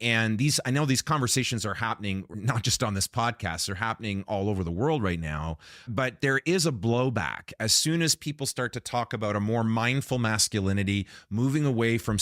And I know these conversations are happening not just on this podcast, they're happening all over the world right now. But there is a blowback as soon as people start to talk about a more mindful masculinity, moving away from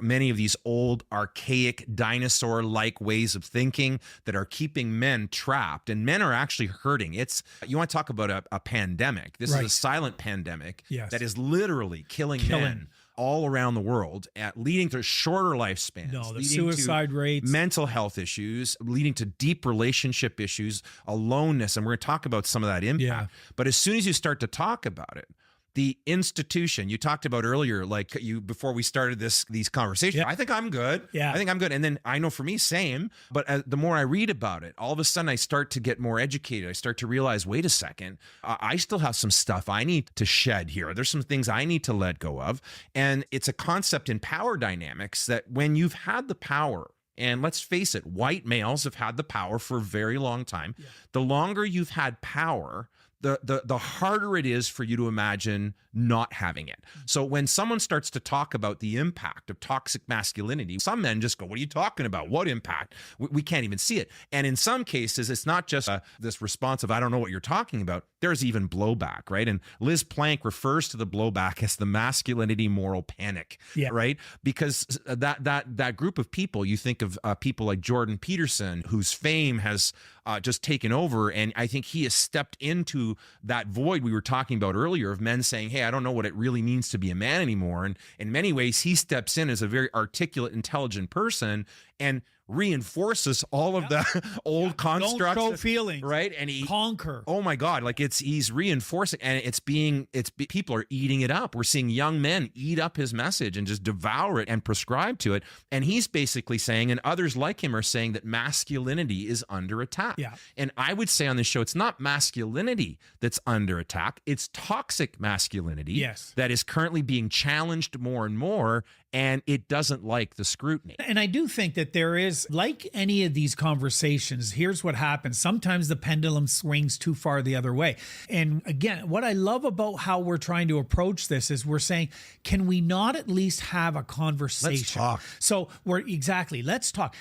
many of these old, archaic, dinosaur-like ways of thinking that are keeping men trapped. And men are actually hurting. You want to talk about a pandemic. This is a silent pandemic that is literally killing men all around the world, leading to shorter lifespans, the suicide rates, mental health issues, leading to deep relationship issues, aloneness. And we're going to talk about some of that impact. Yeah. But as soon as you start to talk about it, the institution you talked about earlier, before we started these conversations, I think I'm good. Yeah. I think I'm good. And then I know for me, same. But the more I read about it, all of a sudden I start to get more educated. I start to realize, wait a second, I still have some stuff I need to shed here. There's some things I need to let go of. And it's a concept in power dynamics that when you've had the power, and let's face it, white males have had the power for a very long time. Yeah. The longer you've had power, the harder it is for you to imagine not having it. So when someone starts to talk about the impact of toxic masculinity, some men just go, what are you talking about? What impact? We can't even see it. And in some cases, it's not just this response of, I don't know what you're talking about. There's even blowback, right? And Liz Plank refers to the blowback as the masculinity moral panic, right? Because that group of people, you think of people like Jordan Peterson, whose fame has just taken over. And I think he has stepped into that void we were talking about earlier of men saying, hey, I don't know what it really means to be a man anymore. And in many ways, he steps in as a very articulate, intelligent person and reinforces all of the old constructs. Don't show feelings, right? And he conquer. Oh my God! He's reinforcing, and people are eating it up. We're seeing young men eat up his message and just devour it and prescribe to it. And he's basically saying, and others like him are saying, that masculinity is under attack. Yeah. And I would say on this show, it's not masculinity that's under attack; it's toxic masculinity that is currently being challenged more and more, and it doesn't like the scrutiny. And I do think that there is, like any of these conversations, here's what happens. Sometimes the pendulum swings too far the other way. And again, what I love about how we're trying to approach this is we're saying, can we not at least have a conversation? Let's talk. So let's talk.